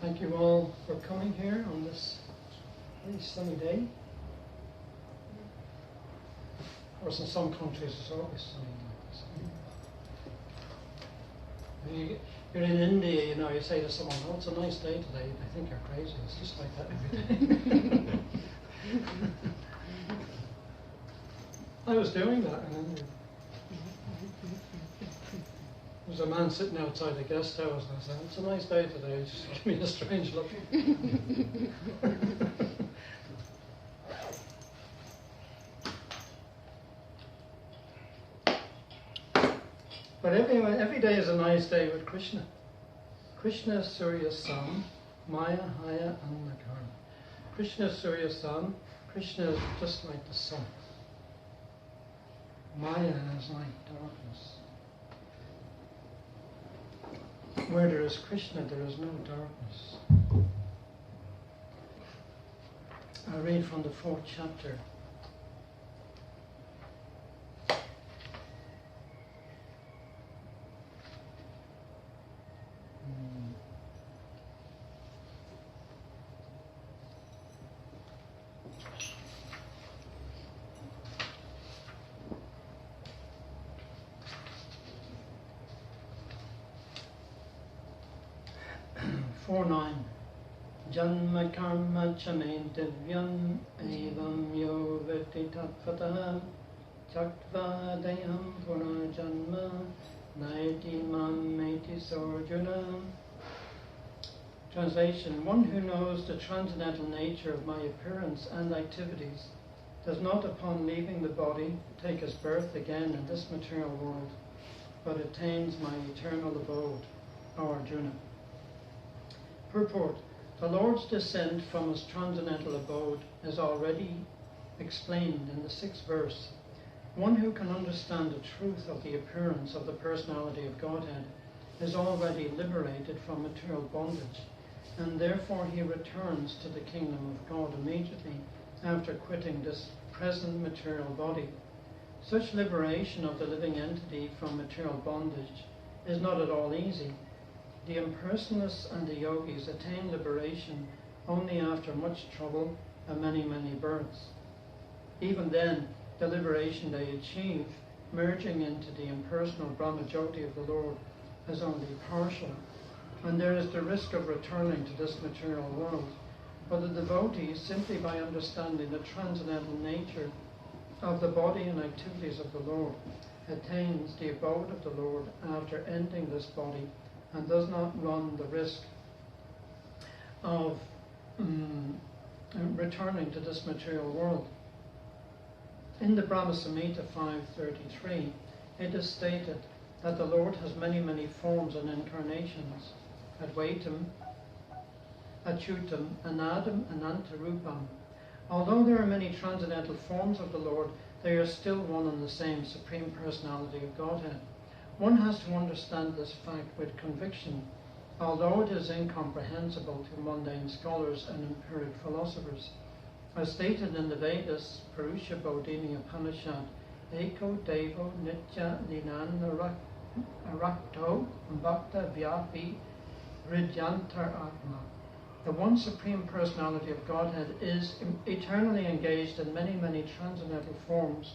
Thank you all for coming here on this very sunny day. Of course, in some countries it's always sunny like this. You're in India, you know, you say to someone, "Oh, it's a nice day today." They think you're crazy. It's just like that every day. I was doing that in India. There was a man sitting outside the guest house and I said, "It's a nice day today." He just gave me a strange look. But every day is a nice day with Krishna. Krishna is Surya's son, Maya, Haya, and Nakara. Krishna is Surya's son. Krishna is just like the sun. Maya is like darkness. Where there is Krishna, there is no darkness. I read from the 4th chapter. Janma karma chame divyam evam yo veti tatvatah chaktva dayam puna janma naiti mam meti sorjuna. Translation: One who knows the transcendental nature of my appearance and activities does not, upon leaving the body, take his birth again in this material world, but attains my eternal abode, O Arjuna. Purport: The Lord's descent from his transcendental abode is already explained in the 6th verse. One who can understand the truth of the appearance of the personality of Godhead is already liberated from material bondage, and therefore he returns to the kingdom of God immediately after quitting this present material body. Such liberation of the living entity from material bondage is not at all easy. The impersonalists and the yogis attain liberation only after much trouble and many, many births. Even then, the liberation they achieve, merging into the impersonal Brahmajyoti of the Lord, is only partial, and there is the risk of returning to this material world. But the devotee, simply by understanding the transcendental nature of the body and activities of the Lord, attains the abode of the Lord after ending this body, and does not run the risk of returning to this material world. In the Brahma Samhita 5.33, it is stated that the Lord has many, many forms and incarnations: Advaitam, Achyutam, Anadam, Anantarupam. Although there are many transcendental forms of the Lord, they are still one and the same Supreme Personality of Godhead. One has to understand this fact with conviction, although it is incomprehensible to mundane scholars and empiric philosophers. As stated in the Vedas, Purusha Bodhini Upanishad, Eko Devo Nitya Linan Arakto Bhakta Vyapi Hridyantar Atma. The one Supreme Personality of Godhead is eternally engaged in many, many transcendental forms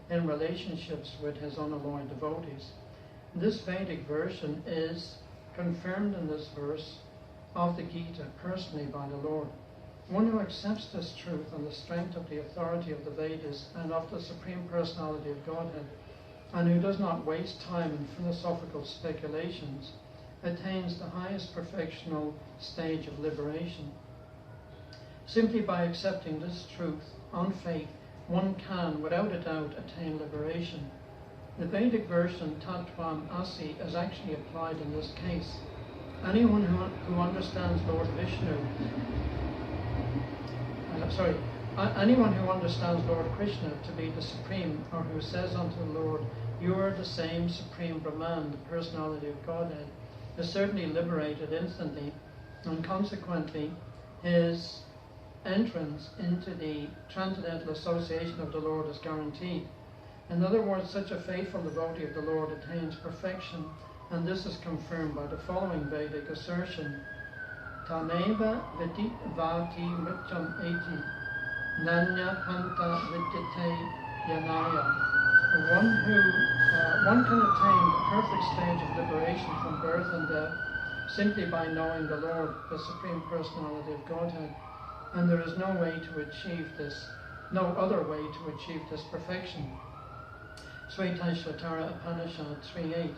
in relationships with his unalloyed devotees. This Vedic version is confirmed in this verse of the Gita personally by the Lord. One who accepts this truth on the strength of the authority of the Vedas and of the Supreme Personality of Godhead, and who does not waste time in philosophical speculations, attains the highest perfectional stage of liberation. Simply by accepting this truth on faith, one can, without a doubt, attain liberation. The Vedic version Tattvam Asi is actually applied in this case. Anyone who understands Lord Vishnu, anyone who understands Lord Krishna to be the Supreme, or who says unto the Lord, "You are the same Supreme Brahman, the personality of Godhead," is certainly liberated instantly, and consequently his entrance into the transcendental association of the Lord is guaranteed. In other words, such a faithful devotee of the Lord attains perfection, and this is confirmed by the following Vedic assertion: Taneva vidit vati mrityam eti nanya panta vidyate yanaya. One can attain the perfect stage of liberation from birth and death simply by knowing the Lord, the Supreme Personality of Godhead, and there is no other way to achieve this perfection. Svetashvatara Upanishad 3.8.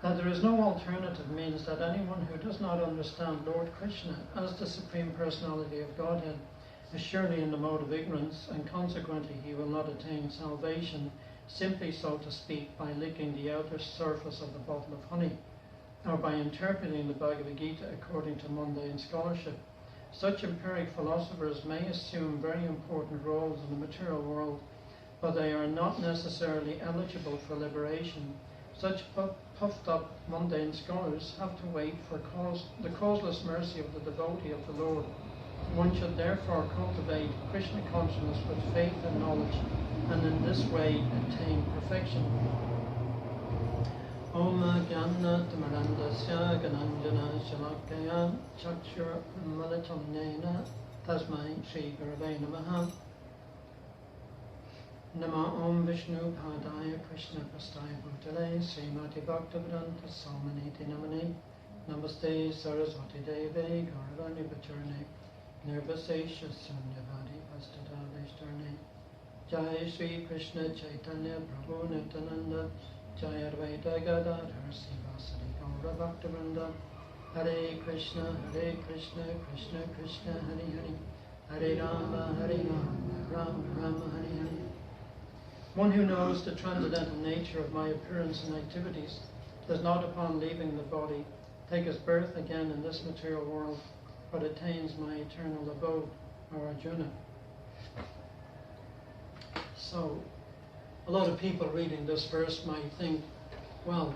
That there is no alternative means that anyone who does not understand Lord Krishna as the Supreme Personality of Godhead is surely in the mode of ignorance, and consequently he will not attain salvation, simply, so to speak, by licking the outer surface of the bottle of honey, or by interpreting the Bhagavad Gita according to mundane scholarship. Such empiric philosophers may assume very important roles in the material world, but they are not necessarily eligible for liberation. Such puffed up mundane scholars have to wait for the causeless mercy of the devotee of the Lord. One should therefore cultivate Krishna consciousness with faith and knowledge, and in this way attain perfection. Om Jnana Tamarandasya Gananjana Shalakaya Chakshur Malitam Nena Tasmai Shri Gurave Namaha. Nama Om Vishnu Padaya Krishna Prastaya Bhutale Srimati Bhaktivedanta Swaminiti Namane Namaste Saraswati Deve Gauravani Bacharane Nirvasesha Sunyavadi Pastata Vishtarne Jai Sri Krishna Chaitanya Prabhu Nityananda Jai Advaita Gadadhar Sivasadi Gaura Bhaktivinoda Hare Krishna Krishna Krishna Hare Hare Rama Rama Rama Hare Hare. One who knows the transcendental nature of my appearance and activities does not, upon leaving the body, take his birth again in this material world, but attains my eternal abode, or Arjuna. So, a lot of people reading this verse might think, well,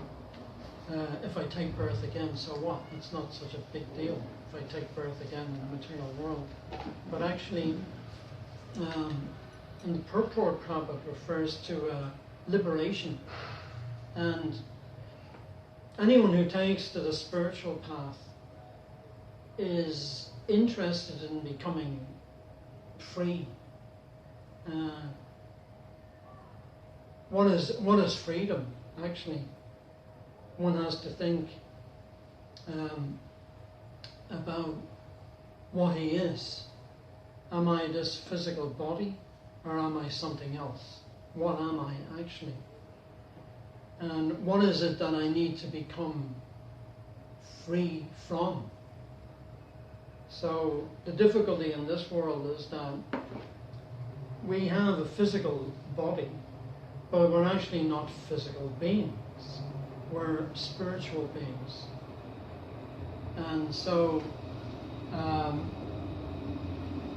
if I take birth again, so what? It's not such a big deal if I take birth again in the material world. But actually, in the purport, Prabhupada refers to liberation, and anyone who takes to the spiritual path is interested in becoming free. What is freedom, actually? One has to think about what he is. Am I this physical body, or am I something else? What am I actually? And what is it that I need to become free from? So the difficulty in this world is that we have a physical body, but we're actually not physical beings. We're spiritual beings. And so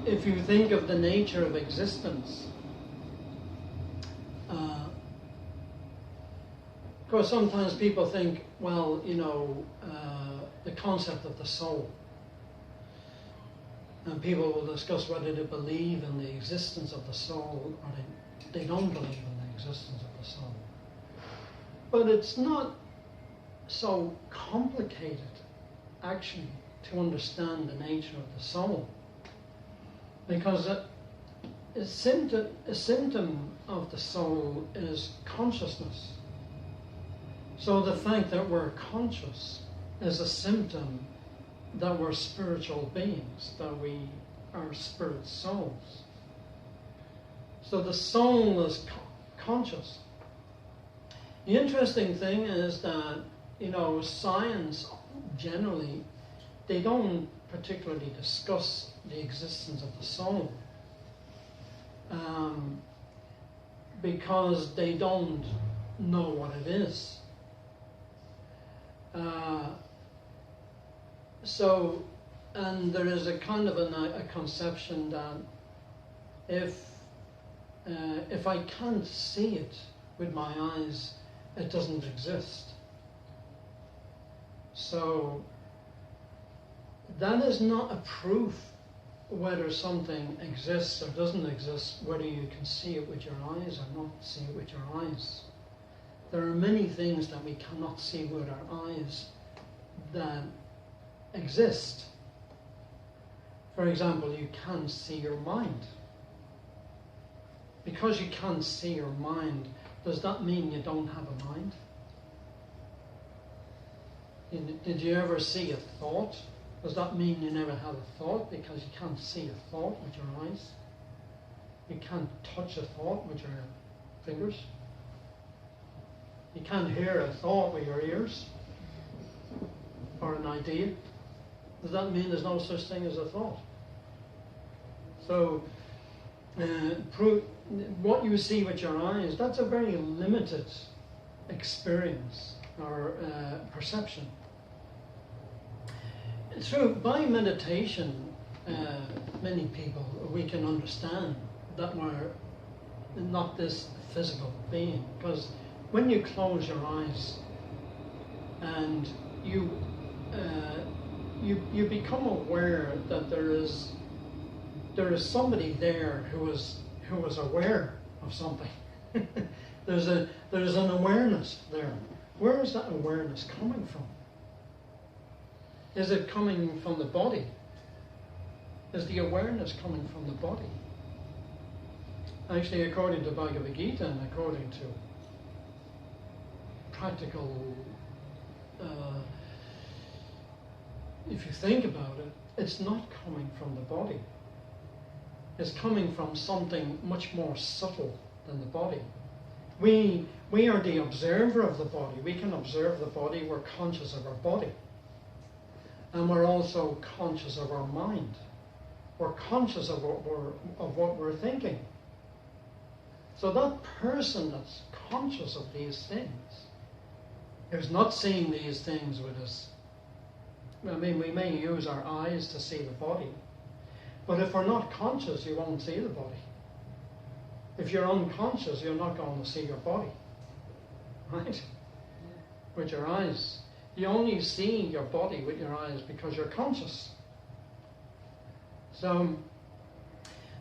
if you think of the nature of existence, of course sometimes people think, well, the concept of the soul. And people will discuss whether they believe in the existence of the soul or they don't believe in the existence of the soul. But it's not so complicated, actually, to understand the nature of the soul. Because a symptom of the soul is consciousness. So the fact that we're conscious is a symptom that we're spiritual beings, that we are spirit souls. So the soul is conscious. The interesting thing is that, science generally, they don't particularly discuss the existence of the soul because they don't know what it is. And there is a kind of a conception that if I can't see it with my eyes, it doesn't exist. So that is not a proof whether something exists or doesn't exist, whether you can see it with your eyes or not see it with your eyes. There are many things that we cannot see with our eyes that exist. For example, you can't see your mind. Because you can't see your mind, does that mean you don't have a mind? Did you ever see a thought? Does that mean you never had a thought because you can't see a thought with your eyes? You can't touch a thought with your fingers? You can't hear a thought with your ears? Or an idea? Does that mean there's no such thing as a thought? So, what you see with your eyes, that's a very limited experience or perception. By meditation, many people, we can understand that we're not this physical being. Because when you close your eyes and you become aware that there is somebody there who is aware of something. there's an awareness there. Where is that awareness coming from? Is it coming from the body? Is the awareness coming from the body? Actually, according to Bhagavad Gita and according to practical, if you think about it, it's not coming from the body. It's coming from something much more subtle than the body. We are the observer of the body. We can observe the body. We're conscious of our body. And we're also conscious of our mind. We're conscious of what we're thinking. So that person that's conscious of these things, who's not seeing these things with us, I mean, we may use our eyes to see the body, but if we're not conscious, you won't see the body. If you're unconscious, you're not going to see your body, right? With your eyes. You only see your body with your eyes because you're conscious. So,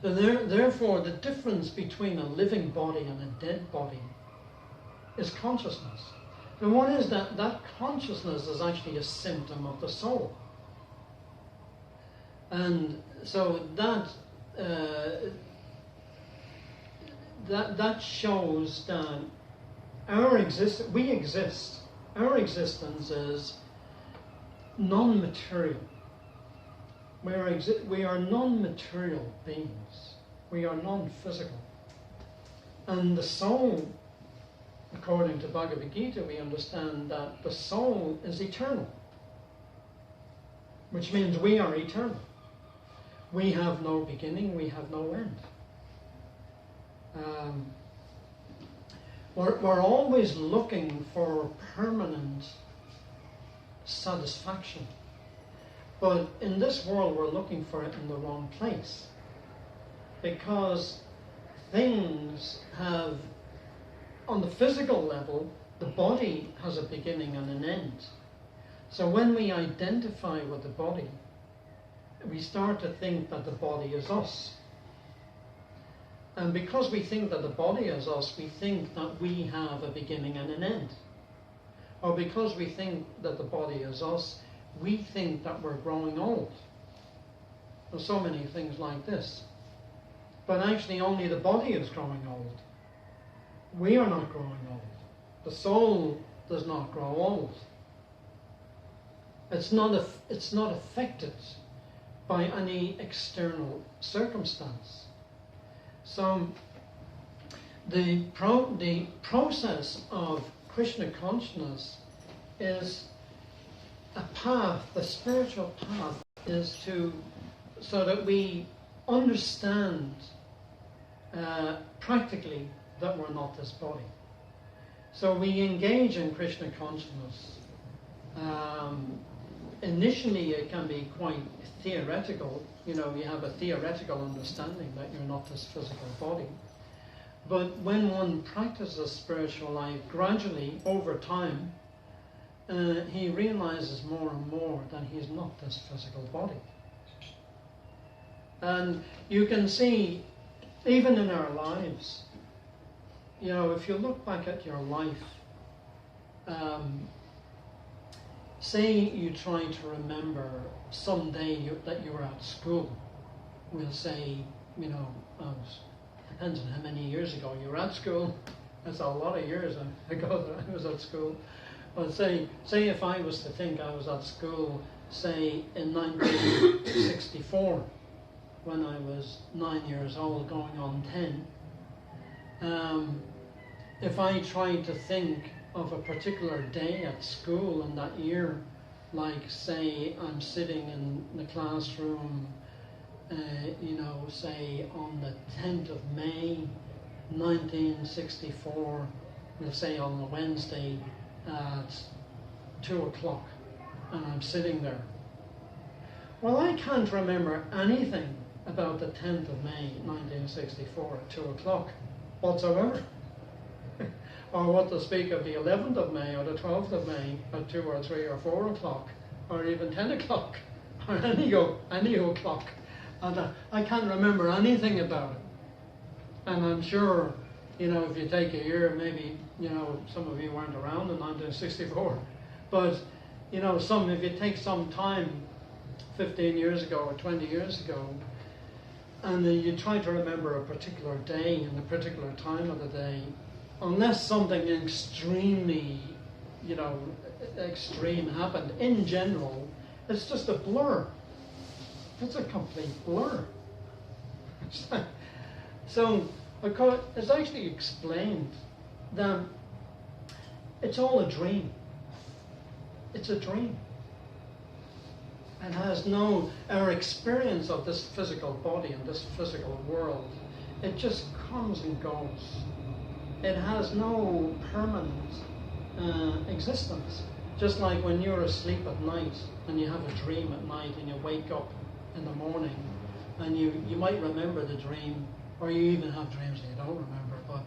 therefore, the difference between a living body and a dead body is consciousness. And one is that consciousness is actually a symptom of the soul. And so that shows that our existence is non-material. We are non-material beings. We are non-physical. And the soul, according to Bhagavad Gita, we understand that the soul is eternal, which means we are eternal. We have no beginning, we have no end. We're always looking for permanent satisfaction. But in this world, we're looking for it in the wrong place. Because things have, on the physical level, the body has a beginning and an end. So when we identify with the body, we start to think that the body is us. And because we think that the body is us, we think that we have a beginning and an end. Or because we think that the body is us, we think that we're growing old. There's so many things like this. But actually only the body is growing old. We are not growing old. The soul does not grow old. It's not affected by any external circumstance. So the process of Krishna consciousness is a path. The spiritual path is so that we understand practically that we're not this body. So we engage in Krishna consciousness. Initially it can be quite theoretical. You have a theoretical understanding that you're not this physical body. But when one practices spiritual life, gradually, over time, he realizes more and more that he's not this physical body. And you can see, even in our lives, if you look back at your life, say you try to remember some day that you were at school. We'll say, depends on how many years ago you were at school. That's a lot of years ago that I was at school. But say if I was to think I was at school, say in 1964, when I was 9 years old, going on 10, if I tried to think of a particular day at school in that year, like say I'm sitting in the classroom, say on the 10th of May, 1964, we'll say on a Wednesday at 2 o'clock, and I'm sitting there. Well, I can't remember anything about the 10th of May, 1964 at 2 o'clock whatsoever. Or what to speak of the 11th of May or the 12th of May at 2 or 3 or 4 o'clock, or even 10 o'clock, or any o'clock. And I can't remember anything about it. And I'm sure, if you take a year, maybe, some of you weren't around in 1964. But, if you take some time, 15 years ago or 20 years ago, and then you try to remember a particular day and a particular time of the day, unless something extremely, extreme happened, in general, it's just a blur. It's a complete blur. So, it's actually explained that it's all a dream. It's a dream. It has our experience of this physical body and this physical world, it just comes and goes. It has no permanent existence. Just like when you're asleep at night and you have a dream at night and you wake up in the morning and you might remember the dream, or you even have dreams that you don't remember, but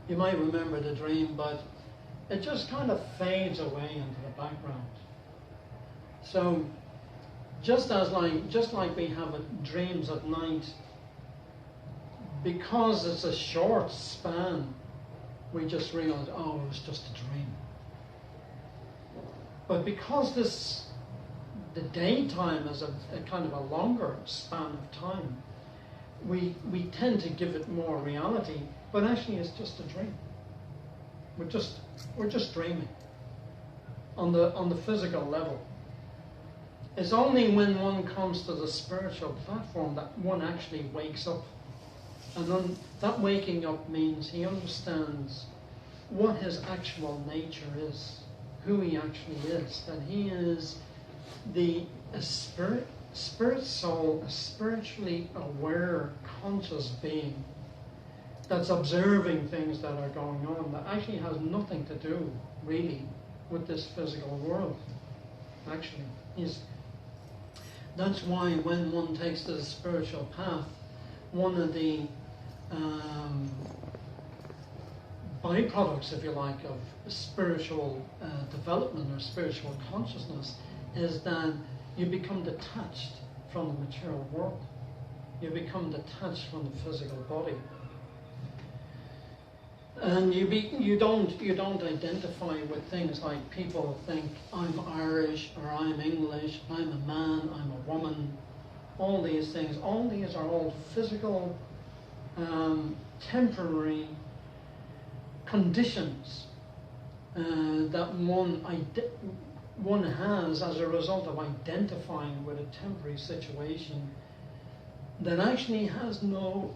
you might remember the dream, but it just kind of fades away into the background. So just like we have dreams at night, because it's a short span, we just realize, oh, it was just a dream. But because the daytime is a kind of a longer span of time, we tend to give it more reality, but actually it's just a dream. We're just dreaming on the physical level. It's only when one comes to the spiritual platform that one actually wakes up. And then that waking up means he understands what his actual nature is, who he actually is, that he is a spirit soul, a spiritually aware, conscious being that's observing things that are going on that actually has nothing to do, really, with this physical world. Actually, that's why when one takes to the spiritual path, one of the byproducts, if you like, of spiritual development or spiritual consciousness is that you become detached from the material world. You become detached from the physical body. And you don't identify with things like people think I'm Irish or I'm English, I'm a man, I'm a woman. All these things, all these are all physical, temporary conditions that one has as a result of identifying with a temporary situation that actually has no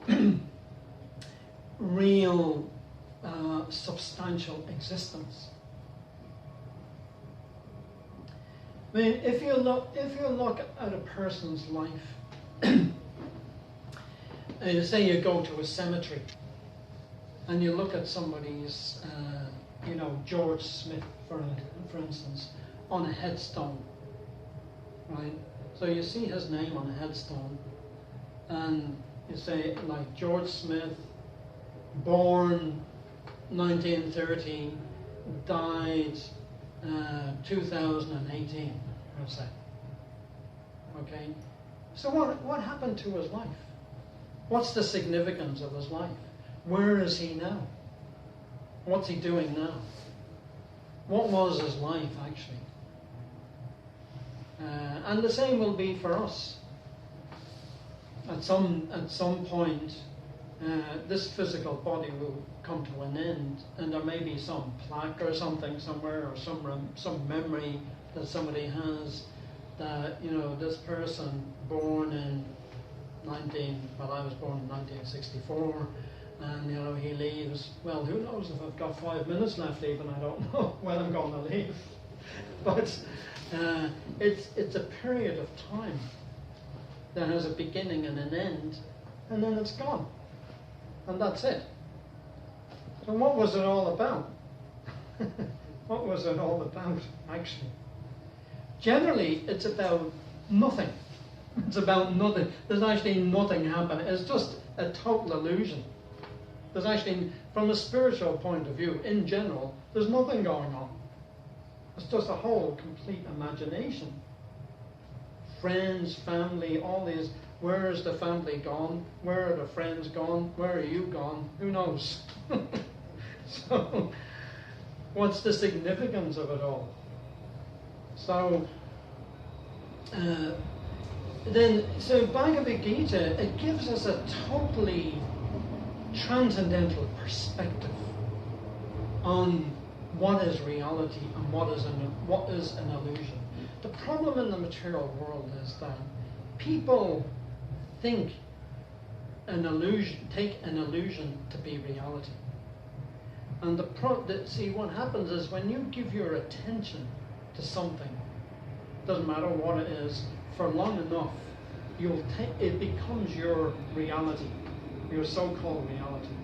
real substantial existence. I mean, if you look at a person's life, say you go to a cemetery and you look at somebody's, George Smith, for instance, on a headstone, right? So you see his name on a headstone, and you say, like, George Smith, born 1930, died 2018, I'll say. Okay? So what happened to his life? What's the significance of his life? Where is he now? What's he doing now? What was his life, actually? And the same will be for us. At some point, this physical body will come to an end, and there may be some plaque or something somewhere, or some memory that somebody has that, this person born in I was born in 1964, and he leaves. Well, who knows if I've got 5 minutes left even, I don't know when I'm going to leave. But it's a period of time that has a beginning and an end, and then it's gone. And that's it. So what was it all about? What was it all about, actually? Generally, it's about nothing. It's about nothing. There's actually nothing happening. It's just a total illusion. There's actually, from a spiritual point of view, in general, there's nothing going on. It's just a whole complete imagination. Friends, family, all these. Where is the family gone? Where are the friends gone? Where are you gone? Who knows? So, what's the significance of it all? So, so Bhagavad Gita, it gives us a totally transcendental perspective on what is reality and what is an illusion. The problem in the material world is that people think take an illusion to be reality. And see, what happens is when you give your attention to something, doesn't matter what it is, for long enough, it becomes your reality, your so-called reality.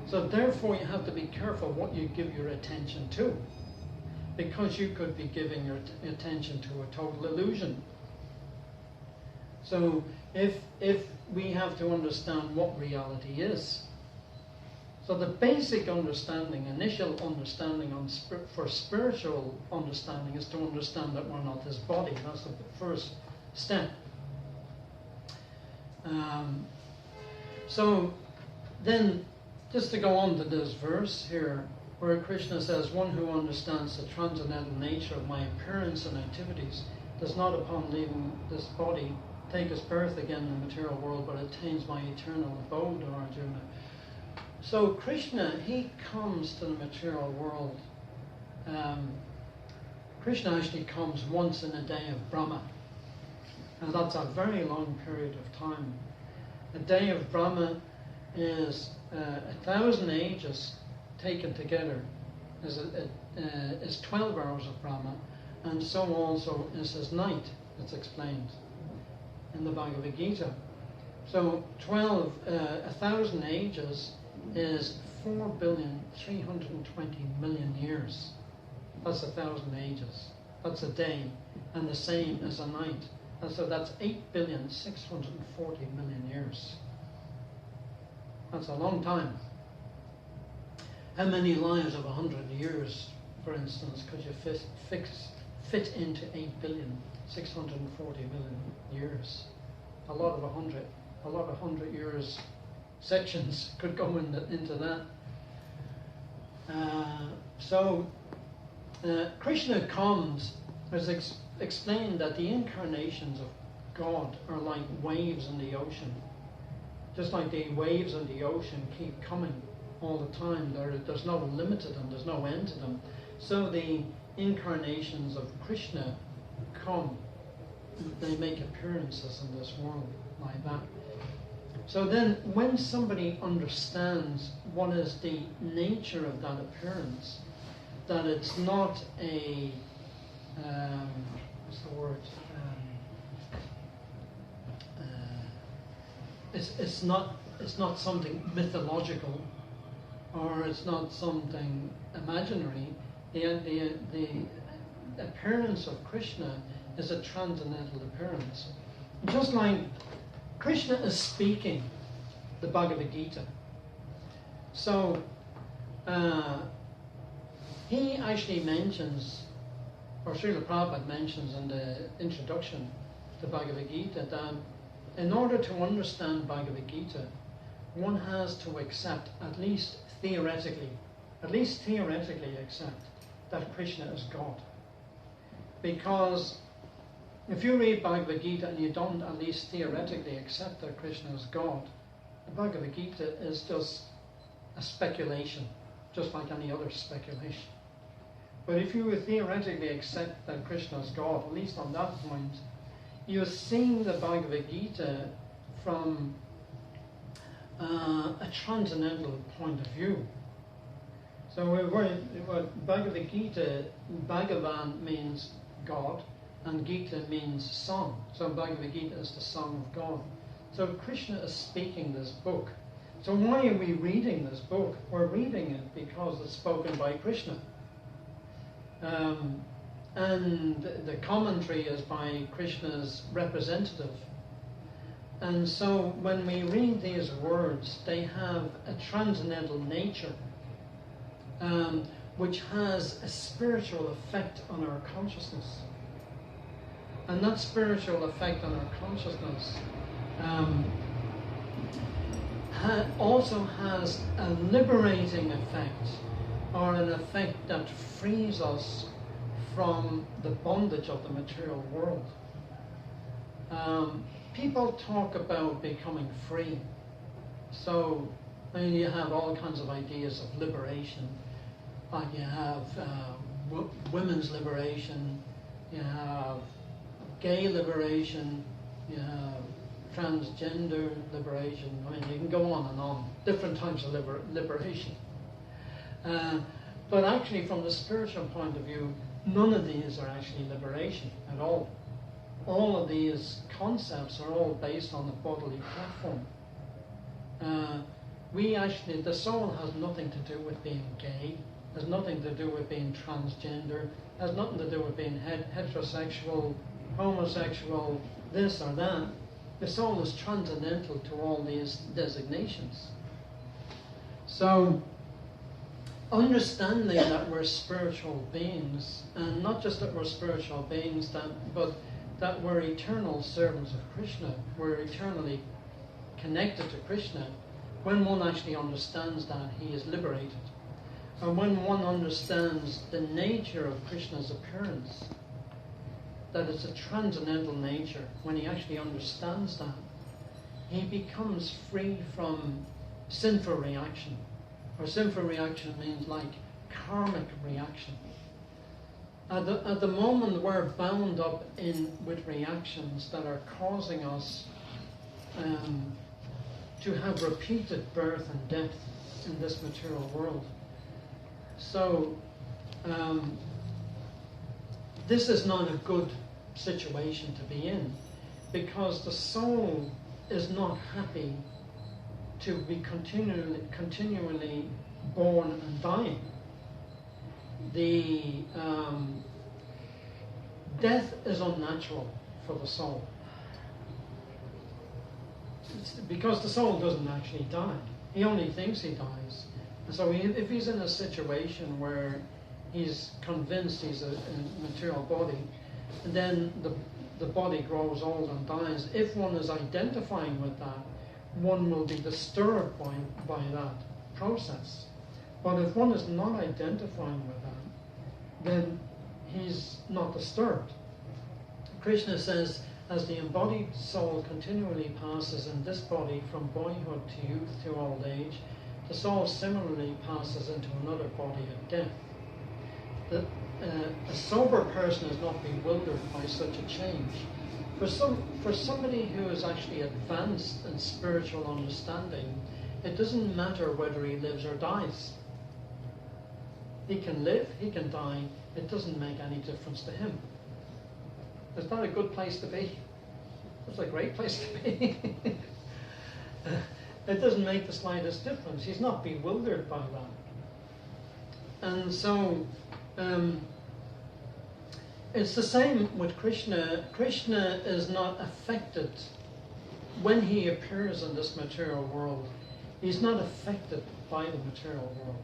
So therefore you have to be careful what you give your attention to, because you could be giving your attention to a total illusion. So if we have to understand what reality is, so the basic understanding, initial understanding for spiritual understanding is to understand that we're not this body. That's the first step. So then, just to go on to this verse here, where Krishna says, one who understands the transcendental nature of my appearance and activities does not, upon leaving this body, take his birth again in the material world, but attains my eternal abode, O Arjuna. So Krishna, he comes to the material world. Krishna actually comes once in a day of Brahma. And that's a very long period of time. A day of Brahma is 1,000 ages taken together, is 12 hours of Brahma, and so also is his night. It's explained in the Bhagavad Gita. So 1,000 ages is 4,320,000,000 years. That's 1,000 ages. That's a day, and the same as a night. And so that's 8,640,000,000 years. That's a long time. How many lives of 100 years, for instance, could you fit into 8,640,000,000 years? A lot of 100 years sections could go into that. Krishna comes, as explained, that the incarnations of God are like waves in the ocean. Just like the waves in the ocean keep coming all the time. There's no limit to them, there's no end to them. So the incarnations of Krishna come, they make appearances in this world like that. So then when somebody understands what is the nature of that appearance, that it's not a, what's the word? It's not something mythological, or it's not something imaginary. The appearance of Krishna is a transcendental appearance. Just like Krishna is speaking the Bhagavad Gita. So he actually mentions, or Srila Prabhupada mentions in the introduction to Bhagavad Gita, that in order to understand Bhagavad Gita, one has to accept, at least theoretically accept that Krishna is God. Because if you read Bhagavad Gita and you don't at least theoretically accept that Krishna is God, the Bhagavad Gita is just a speculation, just like any other speculation. But if you theoretically accept that Krishna is God, at least on that point, you're seeing the Bhagavad Gita from a transcendental point of view. So what Bhagavad Gita, Bhagavan means God, and Gita means song. So Bhagavad Gita is the song of God. So Krishna is speaking this book. So why are we reading this book? We're reading it because it's spoken by Krishna. And the commentary is by Krishna's representative. And so when we read these words, they have a transcendental nature, which has a spiritual effect on our consciousness. And that spiritual effect on our consciousness also has a liberating effect, or an effect that frees us from the bondage of the material world. People talk about becoming free. So you have all kinds of ideas of liberation. Like you have women's liberation, you have gay liberation, you have transgender liberation. I mean, you can go on and on. Different types of liberation. But actually, from the spiritual point of view, none of these are actually liberation at all. All of these concepts are all based on the bodily platform. The soul has nothing to do with being gay, has nothing to do with being transgender, has nothing to do with being heterosexual, homosexual, this or that. The soul is transcendental to all these designations. So, understanding that we're spiritual beings, and not just that we're spiritual beings, but that we're eternal servants of Krishna, we're eternally connected to Krishna, when one actually understands that, he is liberated. And when one understands the nature of Krishna's appearance, that it's a transcendental nature, when he actually understands that, he becomes free from sinful reaction. Or sinful reaction means like karmic reaction. At the moment we're bound up with reactions that are causing us to have repeated birth and death in this material world. So this is not a good situation to be in, because the soul is not happy to be continually born and dying. The death is unnatural for the soul. It's because the soul doesn't actually die. He only thinks he dies. And so if he's in a situation where he's convinced he's a material body, and then the body grows old and dies, if one is identifying with that, one will be disturbed by that process. But if one is not identifying with that, then he's not disturbed. Krishna says, as the embodied soul continually passes in this body from boyhood to youth to old age, the soul similarly passes into another body at death. A sober person is not bewildered by such a change. For somebody who is actually advanced in spiritual understanding, it doesn't matter whether he lives or dies. He can live, he can die, it doesn't make any difference to him. Is that a good place to be? It's a great place to be. It doesn't make the slightest difference. He's not bewildered by that. And so, it's the same with Krishna. Krishna is not affected when he appears in this material world. He's not affected by the material world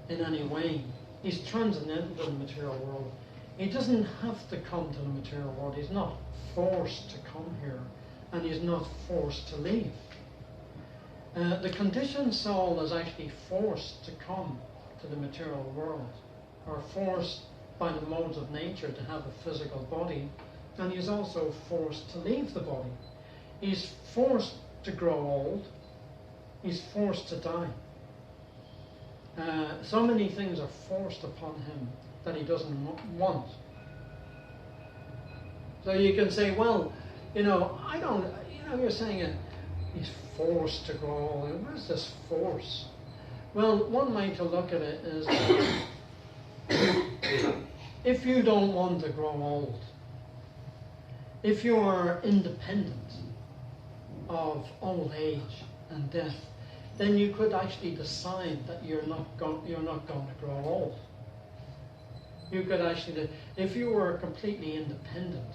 in any way. He's transcendental to the material world. He doesn't have to come to the material world. He's not forced to come here, and he's not forced to leave. The conditioned soul is actually forced to come to the material world, or forced by the modes of nature to have a physical body, and he's also forced to leave the body. He's forced to grow old. He's forced to die. So many things are forced upon him that he doesn't want. So you can say, well, you're saying he's forced to grow old. Where's this force? Well, one way to look at it is that if you don't want to grow old, if you are independent of old age and death, then you could actually decide that you're not going to grow old. You could actually, if you were completely independent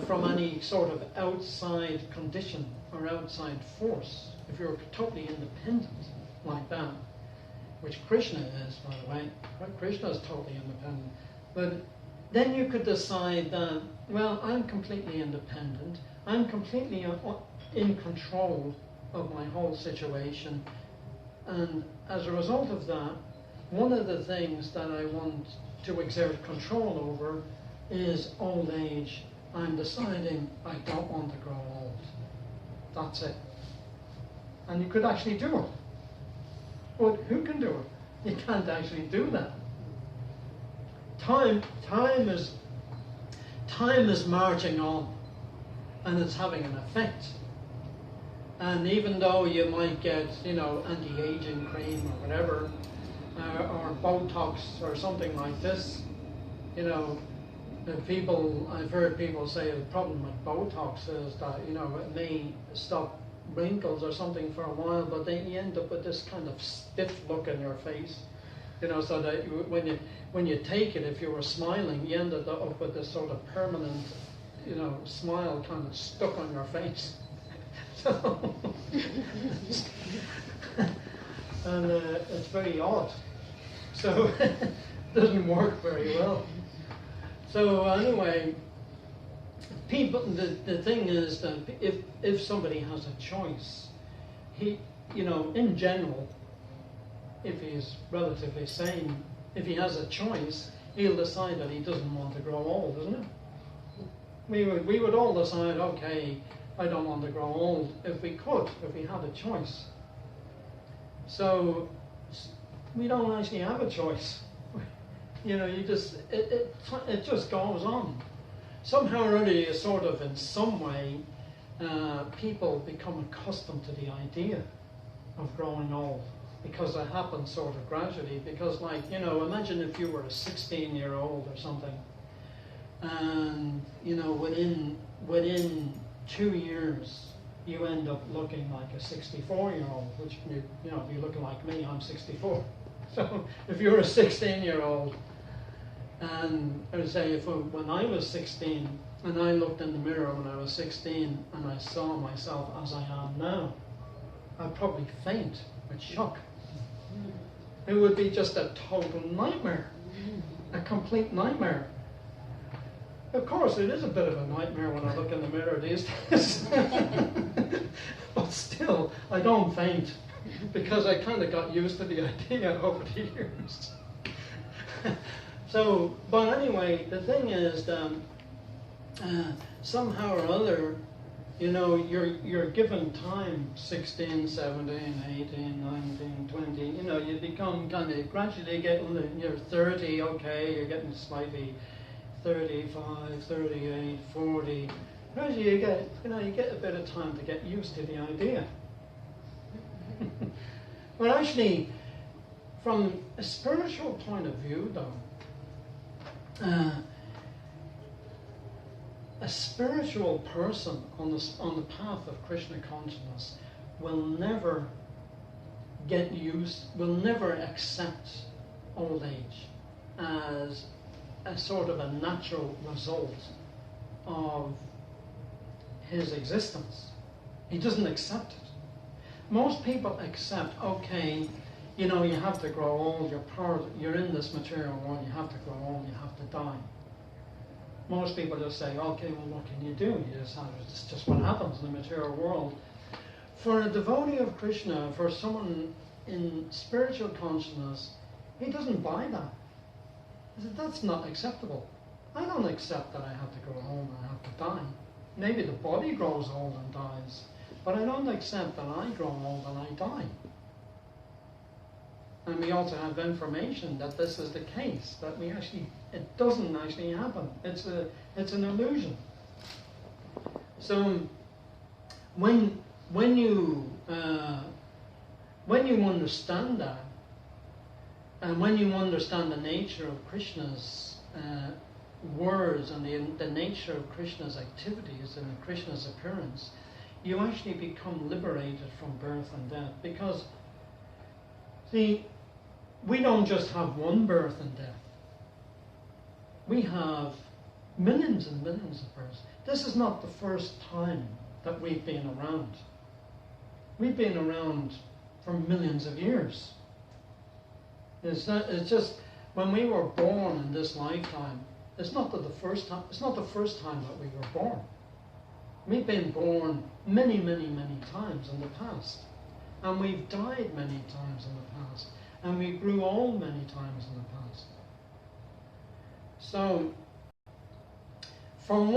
from any sort of outside condition or outside force, if you're totally independent like that, which Krishna is, by the way, right? Krishna is totally independent. But then you could decide that, well, I'm completely independent. I'm completely in control of my whole situation. And as a result of that, one of the things that I want to exert control over is old age. I'm deciding I don't want to grow old. That's it. And you could actually do it. But who can do it? You can't actually do that. Time is marching on, and it's having an effect. And even though you might get, anti-aging cream or whatever, or Botox or something like this, I've heard people say the problem with Botox is that, it may stop wrinkles or something for a while, but then you end up with this kind of stiff look in your face, so that when you take it, if you were smiling, you ended up with this sort of permanent, smile kind of stuck on your face. So, and it's very odd. So it doesn't work very well. So anyway, the thing is that if somebody has a choice, in general, if he's relatively sane, if he has a choice, he'll decide that he doesn't want to grow old, isn't it? We would all decide, okay, I don't want to grow old, if we had a choice. So we don't actually have a choice. You just, it just goes on. Somehow or other, you sort of, in some way, people become accustomed to the idea of growing old, because it happens sort of gradually. Because, like, imagine if you were a 16-year-old or something, and within 2 years you end up looking like a 64-year-old, which you're looking like me. I'm 64. So if you're a 16-year-old, and I would say when I was 16 and I looked in the mirror when I was 16 and I saw myself as I am now, I'd probably faint with shock. It would be just a total nightmare, a complete nightmare. Of course, it is a bit of a nightmare when I look in the mirror these days. But still, I don't faint, because I kind of got used to the idea over the years. So, but anyway, the thing is that somehow or other, you're given time, 16, 17, 18, 19, 20, you become kind of gradually getting, you're 30, okay, you're getting slightly 35, 38, 40. Gradually you get a bit of time to get used to the idea. But actually, from a spiritual point of view, though, a spiritual person on the path of Krishna consciousness will never will never accept old age as a sort of a natural result of his existence. He doesn't accept it. Most people accept, okay, you have to grow old, you're in this material world, you have to grow old, you have to die. Most people just say, okay, well, what can you do? It's just what happens in the material world. For a devotee of Krishna, for someone in spiritual consciousness, he doesn't buy that. He said, that's not acceptable. I don't accept that I have to grow old and I have to die. Maybe the body grows old and dies, but I don't accept that I grow old and I die. And we also have information that this is the case, that it doesn't actually happen. It's an illusion. So when you understand that, and when you understand the nature of Krishna's words and the nature of Krishna's activities and Krishna's appearance, you actually become liberated from birth and death. Because, see, we don't just have one birth and death. We have millions and millions of births. This is not the first time that we've been around. We've been around for millions of years. It's just when we were born in this lifetime, it's not the first time that we were born. We've been born many, many, many times in the past. And we've died many times in the past. And we grew old many times in the past. So, from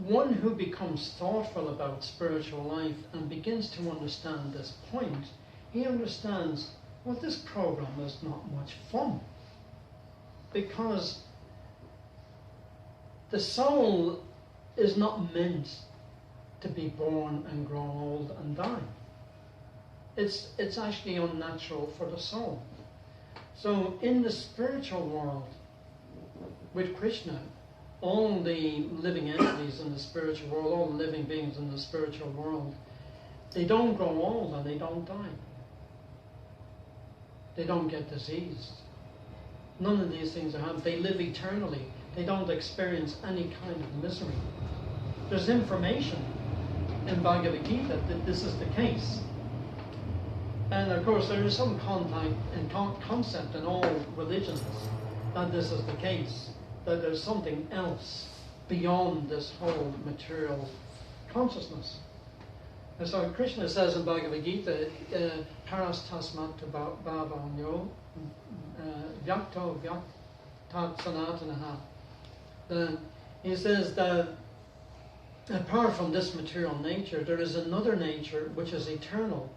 one who becomes thoughtful about spiritual life and begins to understand this point, he understands, well, this program is not much fun. Because the soul is not meant to be born and grow old and die. It's actually unnatural for the soul. So in the spiritual world, with Krishna, all the living entities in the spiritual world, all the living beings in the spiritual world, they don't grow old and they don't die. They don't get diseased. None of these things are happening. They live eternally. They don't experience any kind of misery. There's information in Bhagavad Gita that this is the case. And of course, there is some concept in all religions that this is the case, that there's something else beyond this whole material consciousness. And so Krishna says in Bhagavad Gita, paras tasmat bhavanyo vyakto vyaktat sanatanaha. Then he says that apart from this material nature, there is another nature which is eternal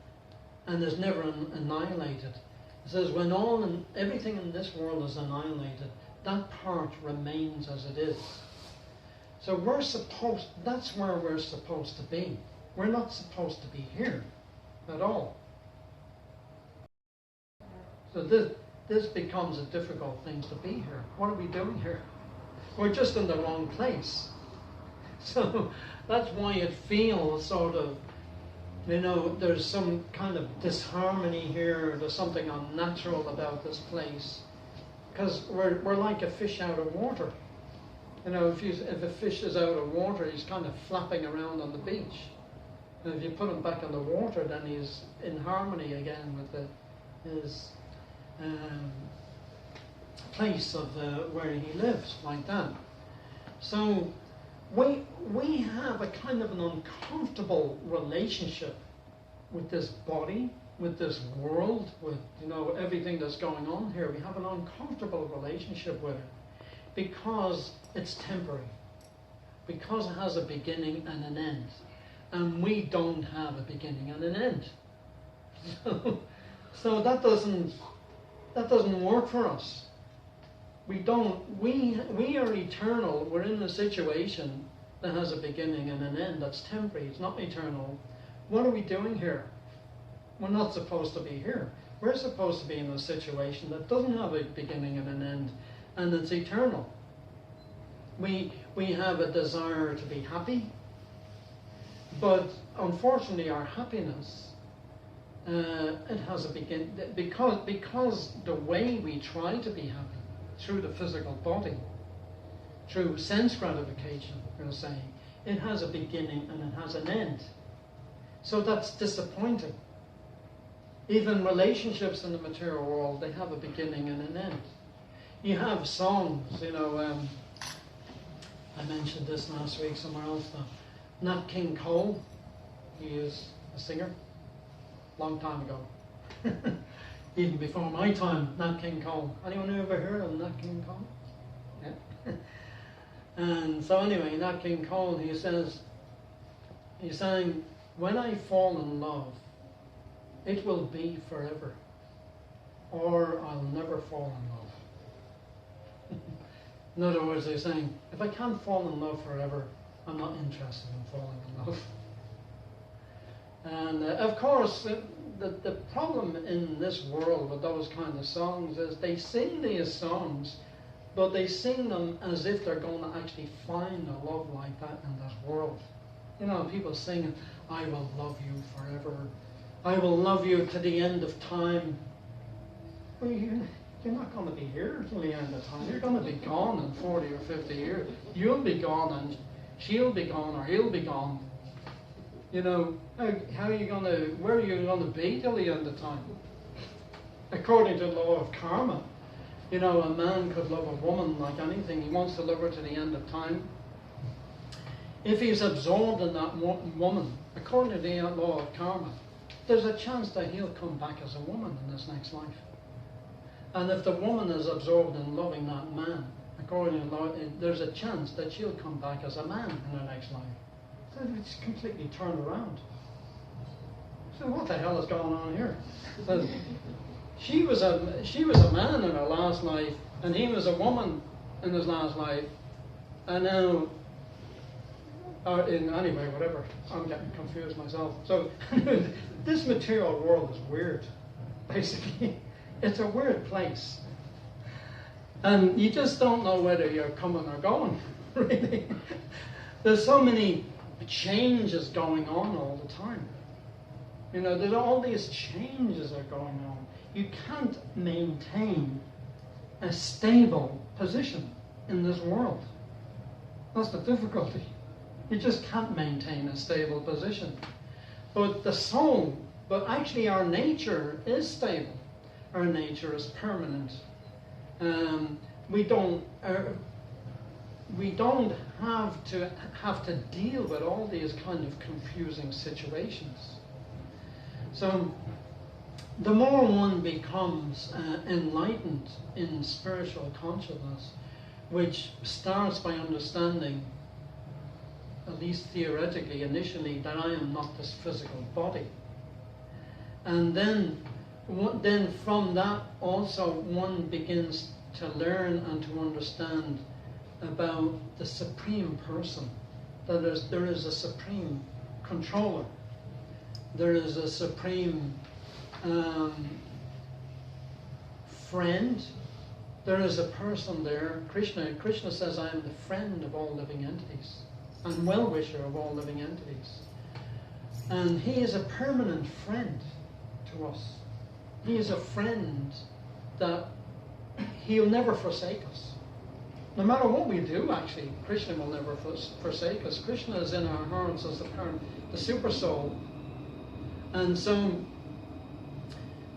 and is never annihilated. It says when everything in this world is annihilated, that part remains as it is. So that's where we're supposed to be. We're not supposed to be here at all. So this becomes a difficult thing to be here. What are we doing here? We're just in the wrong place. So that's why it feels sort of, there's some kind of disharmony here. There's something unnatural about this place. Because we're like a fish out of water. If a fish is out of water, he's kind of flapping around on the beach. And if you put him back in the water, then he's in harmony again with his place of where he lives, like that. So we have a kind of an uncomfortable relationship with this body, with this world, with everything that's going on here. We have an uncomfortable relationship with it because it's temporary, because it has a beginning and an end, and we don't have a beginning and an end. So that doesn't work for us. We are eternal. We're in a situation that has a beginning and an end. That's temporary. It's not eternal. What are we doing here? We're not supposed to be here. We're supposed to be in a situation that doesn't have a beginning and an end, and it's eternal. We have a desire to be happy, but unfortunately our happiness, it has a beginning, because the way we try to be happy, through the physical body, through sense gratification, we're saying, it has a beginning and it has an end. So that's disappointing. Even relationships in the material world, they have a beginning and an end. You have songs, I mentioned this last week somewhere else though. Nat King Cole, he is a singer, long time ago. Even before my time, Nat King Cole. Anyone ever heard of Nat King Cole? Yeah. And so anyway, Nat King Cole, he's saying, when I fall in love, it will be forever, or I'll never fall in love. In other words, he's saying, if I can't fall in love forever, I'm not interested in falling in love. And of course, the problem in this world with those kind of songs is they sing these songs, but they sing them as if they're going to actually find a love like that in this world. People sing, I will love you forever. I will love you to the end of time. Well, you're not going to be here till the end of time. You're going to be gone in 40 or 50 years. You'll be gone and she'll be gone or he'll be gone. How are you going to, where are you going to be till the end of time? According to the law of karma, a man could love a woman like anything. He wants to love her to the end of time. If he's absorbed in that woman, according to the law of karma, there's a chance that he'll come back as a woman in this next life. And if the woman is absorbed in loving that man, according to the law, there's a chance that she'll come back as a man in her next life. So it's completely turned around. So what the hell is going on here? So she was a man in her last life, and he was a woman in his last life, and now, anyway, whatever. I'm getting confused myself. So this material world is weird, basically. It's a weird place. And you just don't know whether you're coming or going, really. There's so many changes going on all the time. There's all these changes are going on. You can't maintain a stable position in this world. That's the difficulty. You just can't maintain a stable position. But actually our nature is stable. Our nature is permanent. we don't have to deal with all these kind of confusing situations. So the more one becomes enlightened in spiritual consciousness, which starts by understanding, at least theoretically, initially, that I am not this physical body. And then from that also one begins to learn and to understand about the supreme person. That there is a supreme controller. There is a supreme friend. There is a person there. Krishna says, I am the friend of all living entities and well-wisher of all living entities. And he is a permanent friend to us. He is a friend that he'll never forsake us. No matter what we do, actually, Krishna will never forsake us. Krishna is in our hearts as the super soul. And so,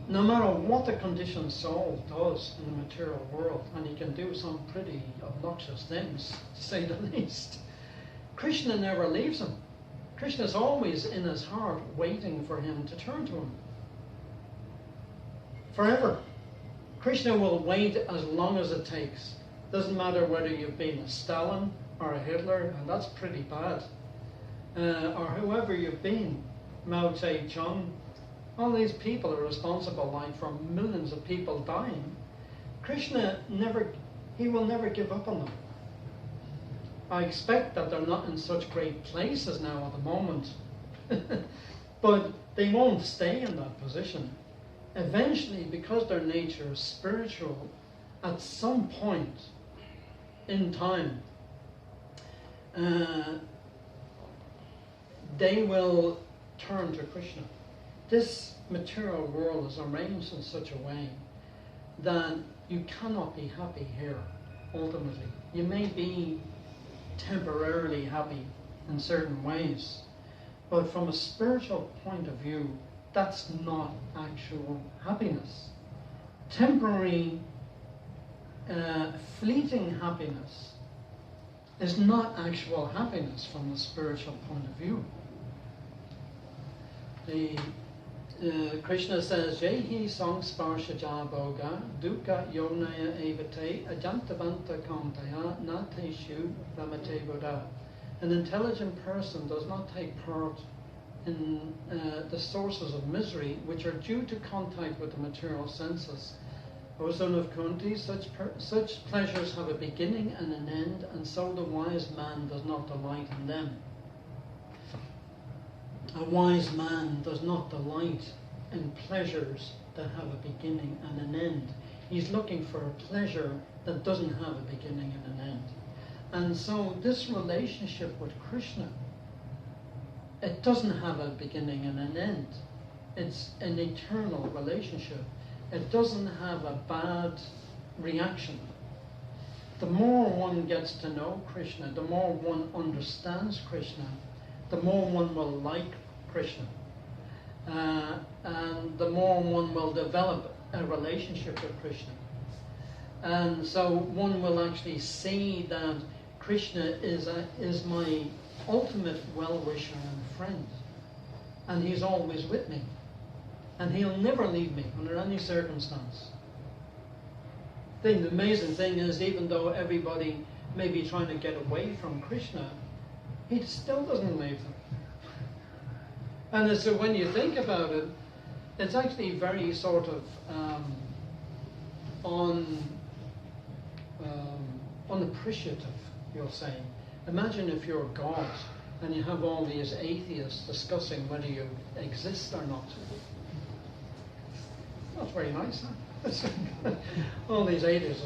no matter what the conditioned soul does in the material world, and he can do some pretty obnoxious things, to say the least, Krishna never leaves him. Krishna is always in his heart waiting for him to turn to him. Forever. Krishna will wait as long as it takes. Doesn't matter whether you've been a Stalin or a Hitler, and that's pretty bad, or whoever you've been, Mao Zedong. All these people are responsible, like, for millions of people dying. Krishna will never give up on them. I expect that they're not in such great places now at the moment, but they won't stay in that position. Eventually, because their nature is spiritual, at some point in time, they will turn to Krishna. This material world is arranged in such a way that you cannot be happy here, ultimately. You may be temporarily happy in certain ways, but from a spiritual point of view, that's not actual happiness. Temporary, fleeting happiness is not actual happiness from the spiritual point of view. Krishna says, Jehi sangsparsha boga dukkha yonaya evate ajantavanta kantaya nateshu ramate buddha. An intelligent person does not take part in the sources of misery which are due to contact with the material senses. O son of Kunti, such pleasures have a beginning and an end, and so the wise man does not delight in them. A wise man does not delight in pleasures that have a beginning and an end. He's looking for a pleasure that doesn't have a beginning and an end. And so this relationship with Krishna, it doesn't have a beginning and an end. It's an eternal relationship. It doesn't have a bad reaction. The more one gets to know Krishna, the more one understands Krishna, the more one will like Krishna. And the more one will develop a relationship with Krishna. And so one will actually see that Krishna is my ultimate well-wisher and friend. And he's always with me. And he'll never leave me under any circumstance. The amazing thing is, even though everybody may be trying to get away from Krishna, he still doesn't leave them. And so when you think about it, it's actually very sort of unappreciative, you're saying. Imagine if you're God and you have all these atheists discussing whether you exist or not. That's very nice, huh? All these atheists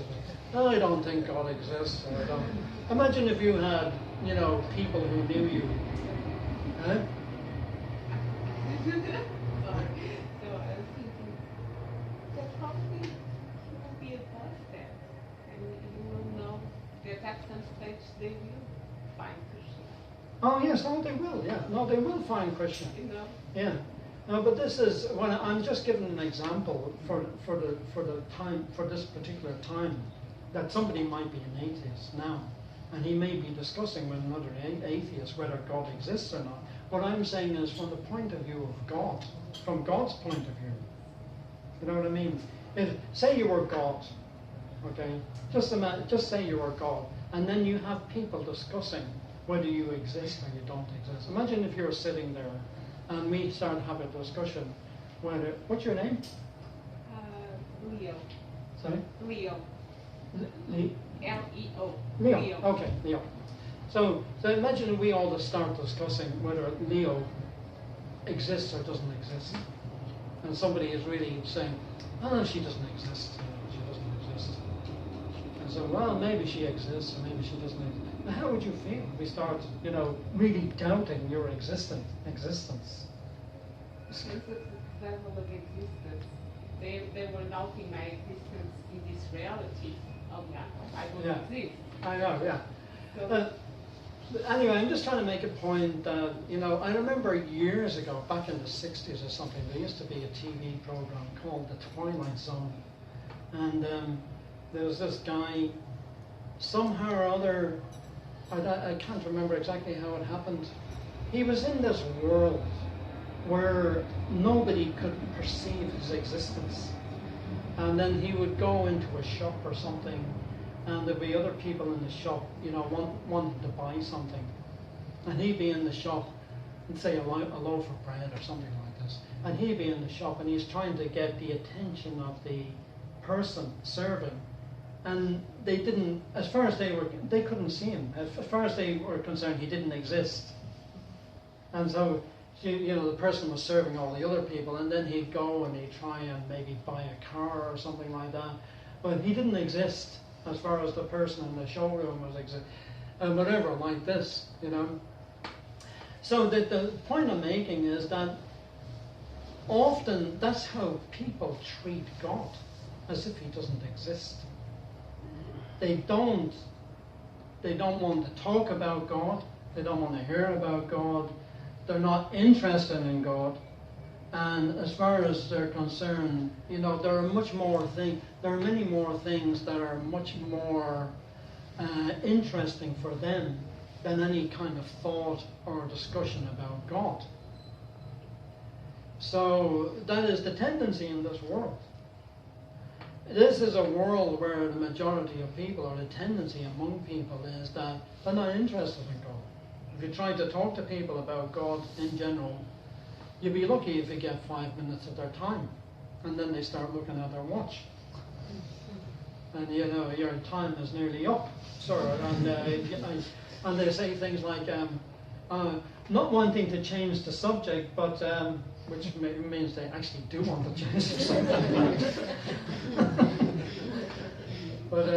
are like, I don't think God exists, or I don't. Imagine if you had, people who knew you. Huh? So I was thinking, that probably will be a past and you will know that at some stage they will find Krishna. Oh yes, they will, yeah. No, they will find Krishna. Yeah. No, but this is when I'm just giving an example for the time, for this particular time, that somebody might be an atheist now. And he may be discussing with another atheist whether God exists or not. What I'm saying is from the point of view of God, from God's point of view. You know what I mean? Say you were God, okay? Just say you are God, and then you have people discussing whether you exist or you don't exist. Imagine if you're sitting there, and we start having a discussion whether. What's your name? Leo. Sorry. Leo. Leo. Leo. Okay, Leo. So imagine we all just start discussing whether Leo exists or doesn't exist, and somebody is really saying, "Oh, she doesn't exist. She doesn't exist." And so, well, maybe she exists, or maybe she doesn't exist. Now, how would you feel if we start, really doubting your existence? This is the level of existence. They were doubting my existence in this reality. Oh yeah, I don't exist. I know, yeah. So, Anyway, I'm just trying to make a point that, I remember years ago, back in the 60s or something, there used to be a TV program called The Twilight Zone. And there was this guy, somehow or other, I can't remember exactly how it happened. He was in this world where nobody could perceive his existence. And then he would go into a shop or something, and there'd be other people in the shop, wanting to buy something. And he'd be in the shop and say a loaf of bread or something like this. And he'd be in the shop and he's trying to get the attention of the person serving. And they didn't, as far as they couldn't see him. As far as they were concerned, he didn't exist. And so, the person was serving all the other people, and then he'd go and he'd try and maybe buy a car or something like that. But he didn't exist as far as the person in the showroom was and whatever, like this, So the point I'm making is that often that's how people treat God, as if he doesn't exist. They don't want to talk about God. They don't want to hear about God. They're not interested in God. And as far as they're concerned, there are many more things that are much more interesting for them than any kind of thought or discussion about God. So that is the tendency in this world. This is a world where the majority of people, or the tendency among people, is that they're not interested in God. If you try to talk to people about God in general, you'd be lucky if you get 5 minutes of their time, and then they start looking at their watch. And your time is nearly up, sir. And they say things like, not wanting to change the subject, but which means they actually do want to change the subject. But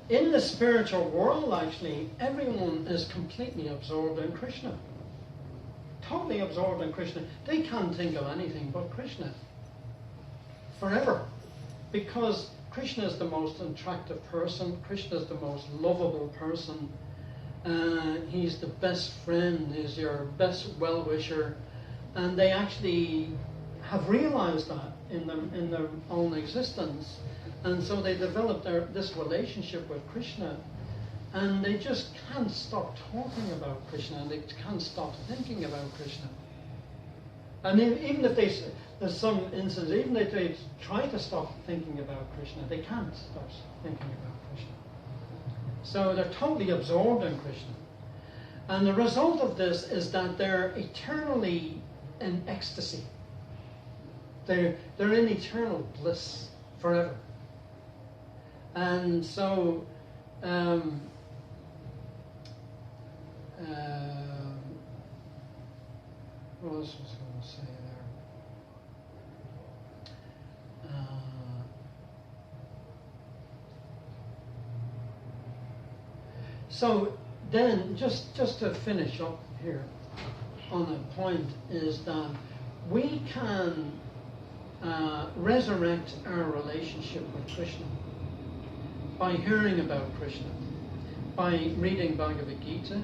in the spiritual world, actually, everyone is completely absorbed in Krishna. Totally absorbed in Krishna. They can't think of anything but Krishna. Forever. Because Krishna is the most attractive person. Krishna is the most lovable person. He's the best friend. He's your best well-wisher. And they actually have realized that in their own existence. And so they developed this relationship with Krishna. And they just can't stop talking about Krishna, and they can't stop thinking about Krishna. And even if there's some instances, even if they try to stop thinking about Krishna, they can't stop thinking about Krishna. So they're totally absorbed in Krishna. And the result of this is that they're eternally in ecstasy. They're in eternal bliss forever. And so what else was I going to say there? So then, just to finish up here on a point, is that we can resurrect our relationship with Krishna by hearing about Krishna, by reading Bhagavad Gita,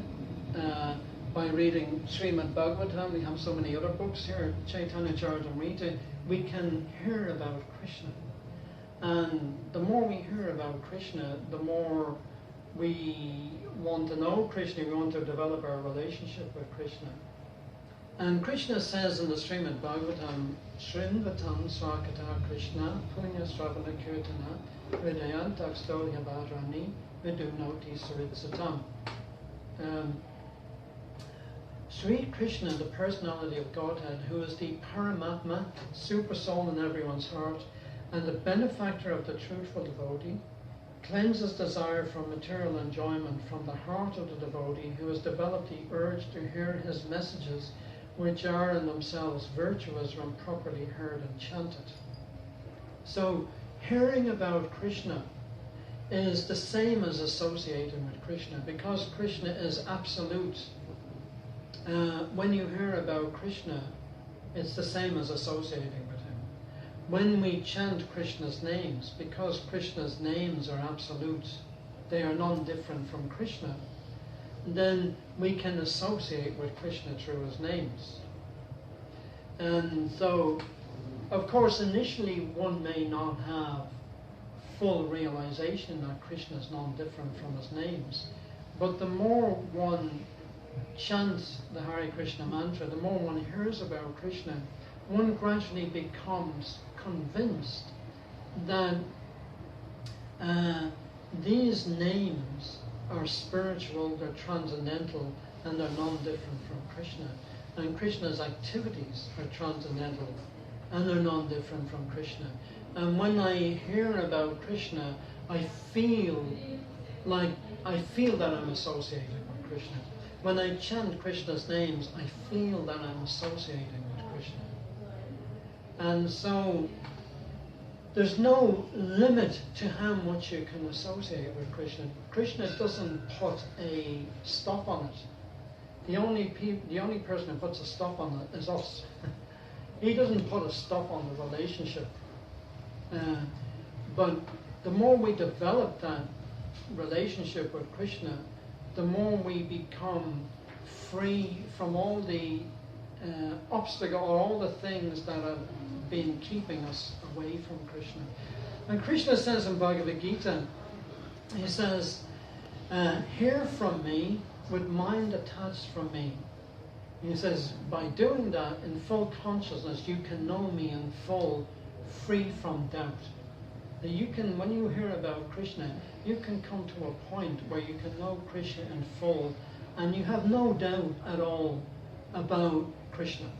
by reading Srimad Bhagavatam. We have so many other books here, Chaitanya Charitamrita. We can hear about Krishna. And the more we hear about Krishna, the more we want to know Krishna, we want to develop our relationship with Krishna. And Krishna says in the Srimad Bhagavatam, Srinvatam Swakata Krishna, Punya Sravana Kirtana, Hridayantaksto Yabadrani, Vidunoti Saritsatam. Sri Krishna, the personality of Godhead, who is the Paramatma, super soul in everyone's heart, and the benefactor of the truthful devotee, cleanses desire from material enjoyment from the heart of the devotee who has developed the urge to hear his messages, which are in themselves virtuous when properly heard and chanted. So, hearing about Krishna is the same as associating with Krishna, because Krishna is absolute. When you hear about Krishna, it's the same as associating with him. When we chant Krishna's names, because Krishna's names are absolute, they are non-different from Krishna, then we can associate with Krishna through his names. And so, of course, initially one may not have full realization that Krishna is non-different from his names, but the more one chants the Hare Krishna mantra, the more one hears about Krishna, one gradually becomes convinced that these names are spiritual, they're transcendental, and they're non-different from Krishna. And Krishna's activities are transcendental, and they're non-different from Krishna. And when I hear about Krishna, I feel that I'm associated with Krishna. When I chant Krishna's names, I feel that I'm associating with Krishna. And so, there's no limit to how much you can associate with Krishna. Krishna doesn't put a stop on it. The only person who puts a stop on it is us. He doesn't put a stop on the relationship. But the more we develop that relationship with Krishna, the more we become free from all the obstacle or all the things that have been keeping us away from Krishna. And Krishna says in Bhagavad Gita, he says, hear from me with mind attached from me. He says, by doing that in full consciousness, you can know me in full, free from doubt. That you can, when you hear about Krishna, you can come to a point where you can know Krishna in full, and you have no doubt at all about Krishna.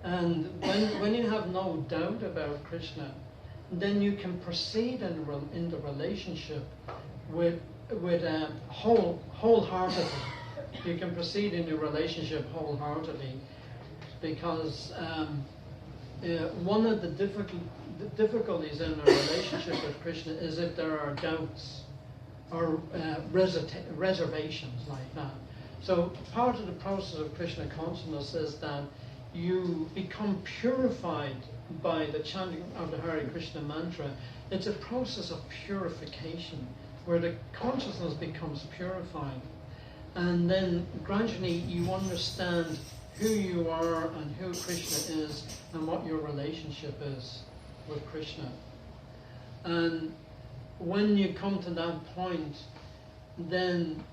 And when you have no doubt about Krishna, then you can proceed in the relationship with wholeheartedly. You can proceed in your relationship wholeheartedly, because one of the difficulties in a relationship with Krishna is if there are doubts or reservations like that. So part of the process of Krishna consciousness is that you become purified by the chanting of the Hare Krishna mantra. It's a process of purification where the consciousness becomes purified. And then gradually you understand who you are and who Krishna is and what your relationship is with Krishna. And when you come to that point, then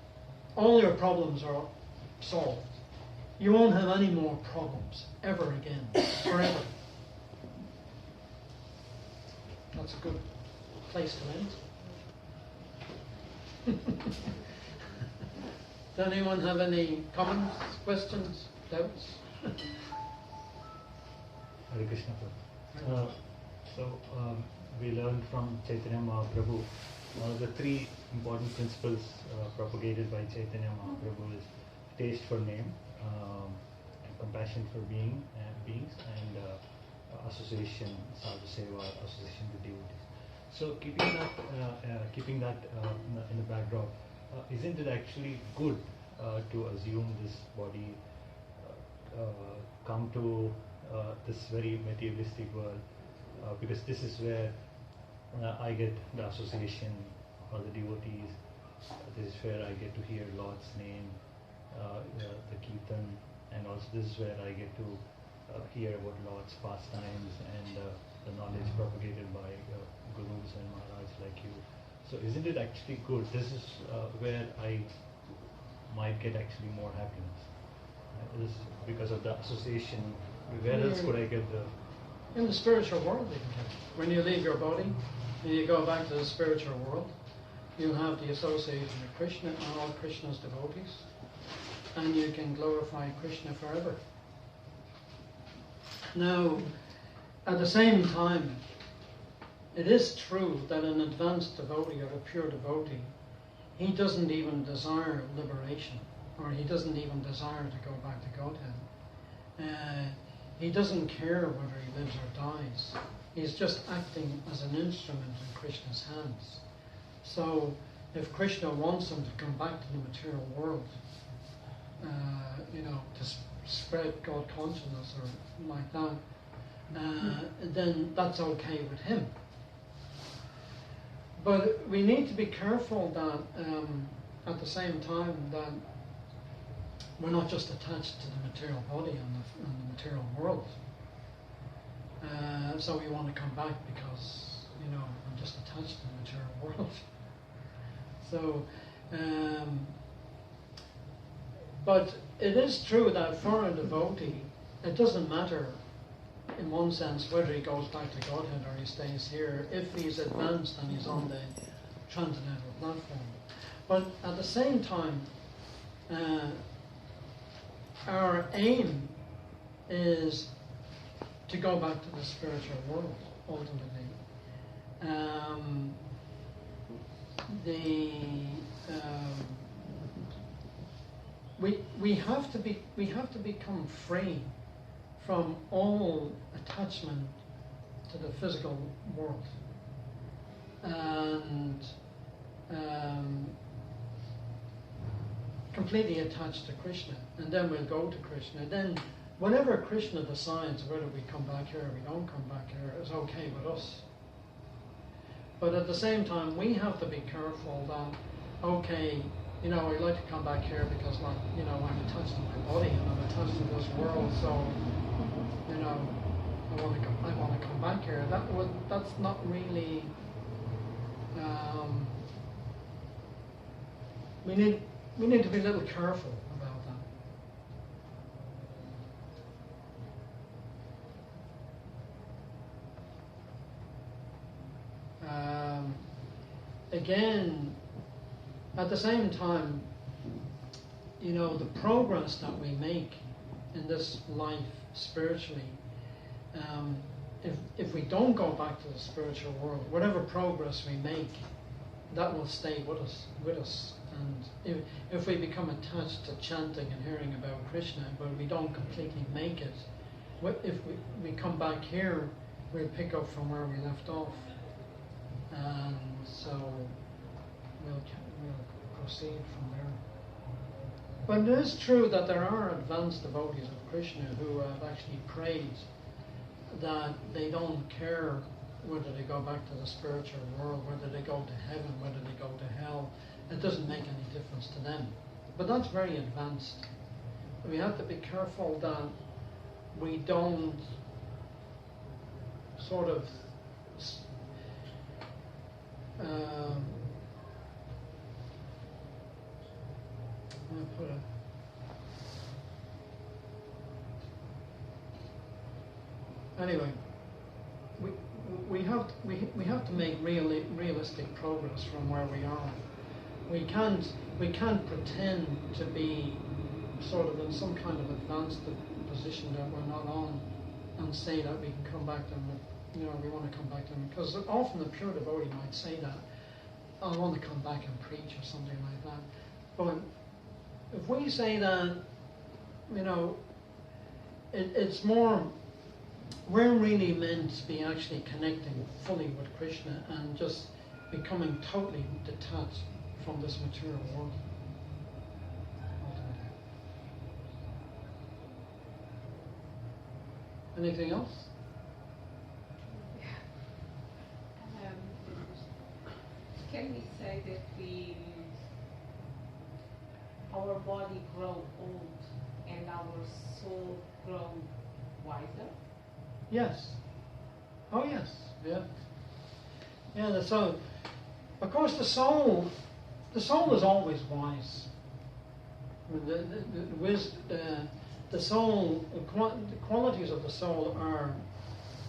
all your problems are solved. You won't have any more problems ever again, forever. That's a good place to end. Does anyone have any comments, questions, doubts? Hare Krishna. We learned from Chaitanya Mahaprabhu the three important principles propagated by Chaitanya Mahaprabhu is taste for name, compassion for beings, and association, sadhu seva, association with devotees. So keeping that in the backdrop, isn't it actually good to assume this body come to this very materialistic world, because this is where I get the association or the devotees, this is where I get to hear Lord's name, the Kirtan, and also this is where I get to hear about Lord's pastimes and the knowledge propagated by gurus and Maharaj like you. So isn't it actually good? This is where I might get actually more happiness. This because of the association. Where else could I get the... In the spiritual world, you can get it. When you leave your body and you go back to the spiritual world, you'll have the association with Krishna and all Krishna's devotees, and you can glorify Krishna forever. Now, at the same time, it is true that an advanced devotee or a pure devotee, he doesn't even desire liberation, or he doesn't even desire to go back to Godhead. He doesn't care whether he lives or dies. He's just acting as an instrument in Krishna's hands. So, if Krishna wants him to come back to the material world, to spread God consciousness or like that, then that's okay with him. But we need to be careful that at the same time that we're not just attached to the material body and the material world. So we want to come back because, I'm just attached to the material world. So, but it is true that for a devotee, it doesn't matter in one sense whether he goes back to Godhead or he stays here, if he's advanced and he's on the transcendental platform. But at the same time, our aim is to go back to the spiritual world, ultimately. We have to become free from all attachment to the physical world, and completely attached to Krishna, and then we'll go to Krishna. Then whenever Krishna decides whether we come back here or we don't come back here, it's okay with us. But at the same time, we have to be careful that, okay, I'd like to come back here because, I'm attached to my body and I'm attached to this world, so, I want to come back here. That's not really. We need to be a little careful about that. Again, at the same time, the progress that we make in this life spiritually, if we don't go back to the spiritual world, whatever progress we make, that will stay with us. And if we become attached to chanting and hearing about Krishna, but we don't completely make it, if we come back here, we'll pick up from where we left off, and so we'll proceed from there. But it is true that there are advanced devotees of Krishna who have actually prayed that they don't care whether they go back to the spiritual world, whether they go to heaven, whether they go to hell. It doesn't make any difference to them. But that's very advanced. We have to be careful that we don't sort of anyway, we have to make realistic progress from where we are. We can't pretend to be sort of in some kind of advanced position that we're not on, and say that we can come back to them. We want to come back to them, because often a pure devotee might say that, I want to come back and preach or something like that. But if we say that, it's more, we're really meant to be actually connecting fully with Krishna and just becoming totally detached from this material world. Anything else? Can we say that our body grow old and our soul grow wiser? Yes. Oh yes, yeah. Yeah, the soul. Of course, the soul is always wise. I mean, the soul, the qualities of the soul are: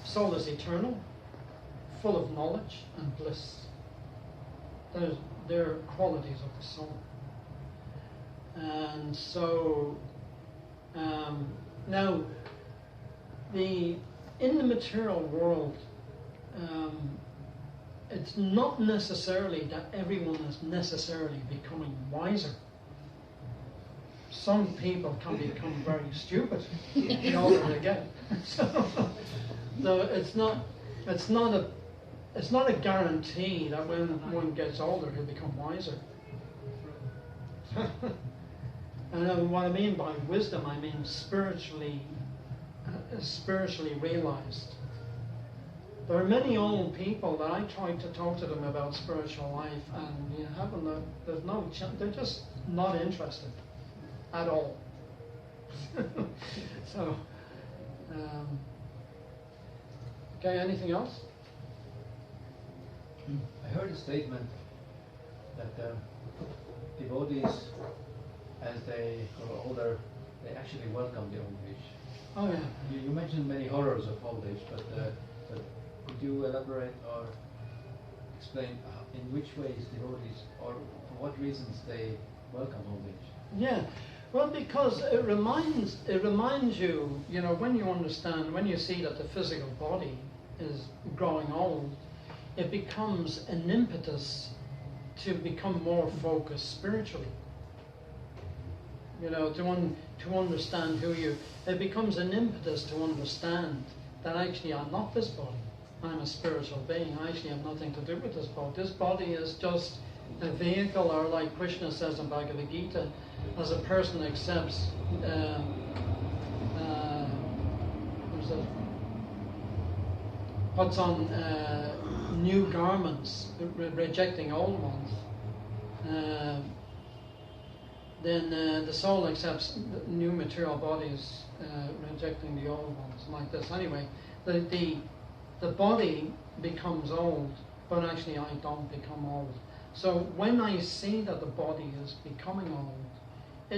soul is eternal, full of knowledge and bliss. They're qualities of the soul. And so, now, in the material world, it's not necessarily that everyone is necessarily becoming wiser. Some people can become very stupid the older they get. So it's not a guarantee that when one gets older he'll become wiser. And what I mean by wisdom, I mean spiritually realized. There are many old people that I try to talk to them about spiritual life, and there's no chance. They're just not interested at all. So, okay. Anything else? I heard a statement that devotees, as they grow older, they actually welcome the old age. Oh yeah. You mentioned many horrors of old age, but could you elaborate or explain in which ways devotees, or for what reasons they welcome old age? Yeah. Well, because it reminds you, when you understand, when you see that the physical body is growing old, it becomes an impetus to become more focused spiritually. To understand it becomes an impetus to understand that actually I'm not this body. I'm a spiritual being. I actually have nothing to do with this body. This body is just a vehicle, or like Krishna says in Bhagavad Gita, as a person accepts puts on new garments, rejecting old ones, then the soul accepts new material bodies, rejecting the old ones, like this. Anyway, the body becomes old, but actually I don't become old. So when I see that the body is becoming old,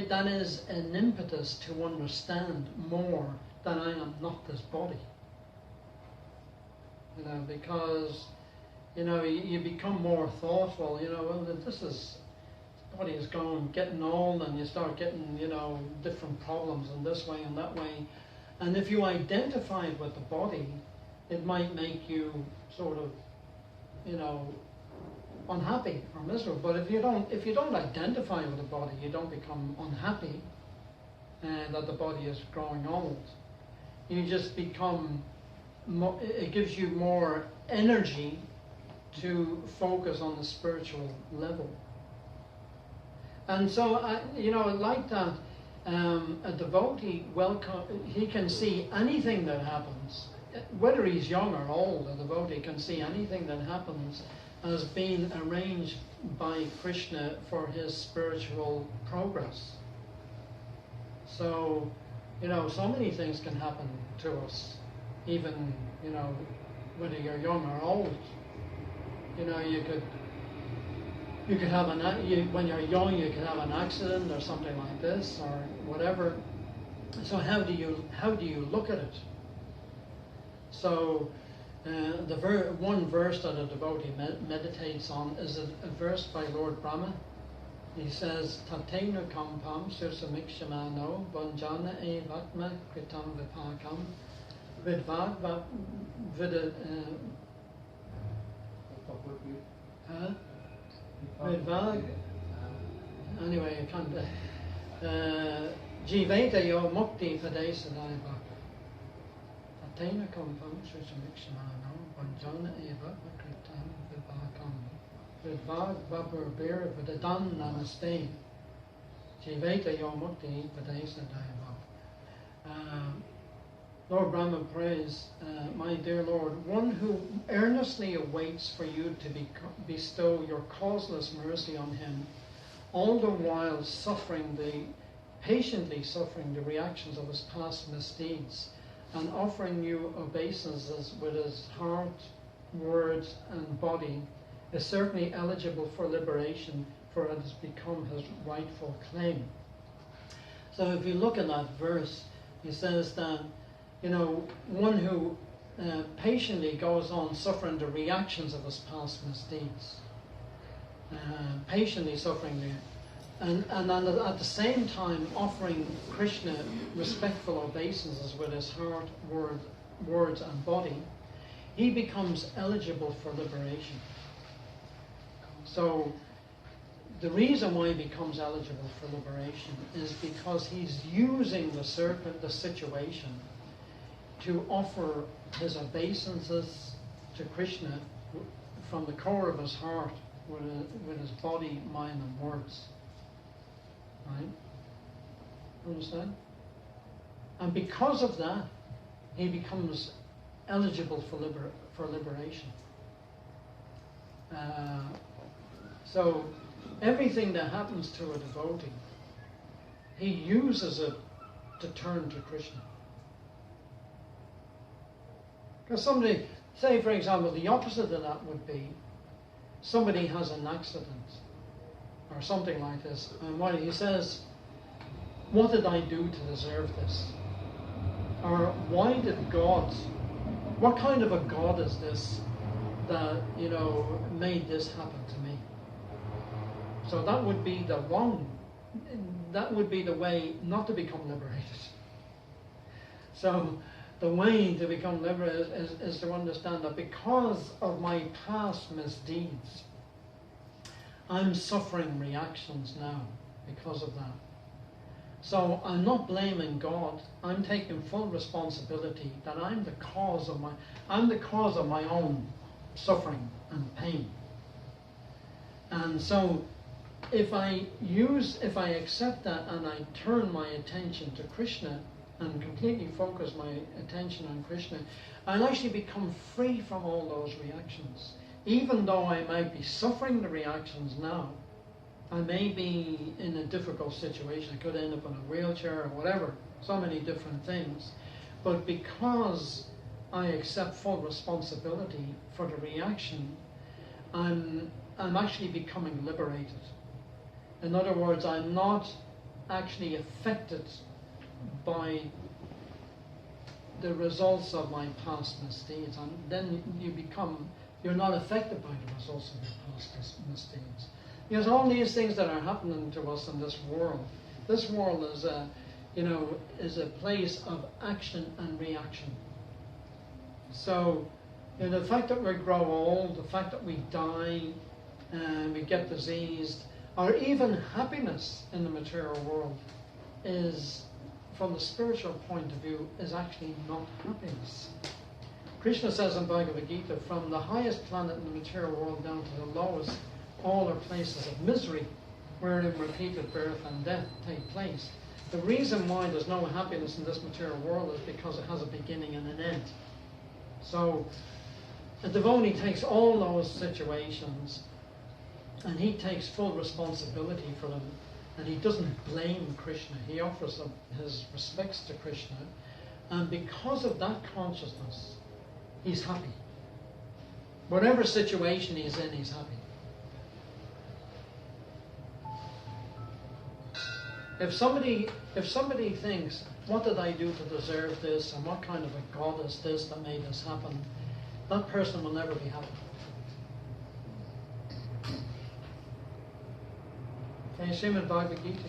that is an impetus to understand more that I am not this body. Because you become more thoughtful. This body is getting old, and you start getting different problems in this way and that way. And if you identify with the body, it might make you sort of unhappy or miserable. But if you don't identify with the body, you don't become unhappy that the body is growing old. You just become more, it gives you more energy to focus on the spiritual level. And so like that, a devotee he can see anything that happens, whether he's young or old. A devotee can see anything that happens as being arranged by Krishna for his spiritual progress. So, so many things can happen to us, even, whether you're young or old. You could have when you're young, you could have an accident or something like this or whatever. So how do you look at it? So one verse that a devotee meditates on is a verse by Lord Brahma. He says, Tatena kampam sursamikshmano vanjana evatma kritam vipakam vidvad anyway, I can't. Jiveta yo mukti padesadaiva. Tatena kampam sursamikshmano vanjana evatma kritam vipakam. Vidvad vapur bir vidadan namaste. Jiveta yo mukti padesadaiva. Lord Brahma prays, my dear Lord, one who earnestly awaits for you to bestow your causeless mercy on him, all the while patiently suffering the reactions of his past misdeeds, and offering new obeisances with his heart, words, and body is certainly eligible for liberation, for it has become his rightful claim. So if you look at that verse, he says that, one who patiently goes on suffering the reactions of his past misdeeds, patiently suffering and at the same time offering Krishna respectful obeisances with his heart, words and body, he becomes eligible for liberation. So the reason why he becomes eligible for liberation is because he's using the situation to offer his obeisances to Krishna from the core of his heart with his body, mind and words. Right? Understand? And because of that, he becomes eligible for liberation. So everything that happens to a devotee, he uses it to turn to Krishna. Because somebody, say for example, the opposite of that would be somebody has an accident or something like this, and what he says, what did I do to deserve this? Or why did God, what kind of a God is this that, made this happen to me? So that would be the way not to become liberated. So the way to become liberated is to understand that because of my past misdeeds, I'm suffering reactions now because of that. So I'm not blaming God. I'm taking full responsibility that I'm the cause of my own suffering and pain. And so if I accept that and I turn my attention to Krishna and completely focus my attention on Krishna, I'll actually become free from all those reactions. Even though I might be suffering the reactions now, I may be in a difficult situation. I could end up in a wheelchair or whatever, so many different things. But because I accept full responsibility for the reaction, I'm actually becoming liberated. In other words, I'm not actually affected by the results of my past misdeeds. And then you're not affected by the results of your past misdeeds. Because all these things that are happening to us in this world is a place of action and reaction. So, the fact that we grow old, the fact that we die, and we get diseased, or even happiness in the material world is, from the spiritual point of view, is actually not happiness. Krishna says in Bhagavad Gita, from the highest planet in the material world down to the lowest, all are places of misery, wherein repeated birth and death take place. The reason why there's no happiness in this material world is because it has a beginning and an end. So a devotee takes all those situations and he takes full responsibility for them, and he doesn't blame Krishna. He offers his respects to Krishna, and because of that consciousness, he's happy. Whatever situation he's in, he's happy. If somebody thinks, what did I do to deserve this, and what kind of a God is this that made this happen, that person will never be happy. Okay, Srimad Bhagavad Gita.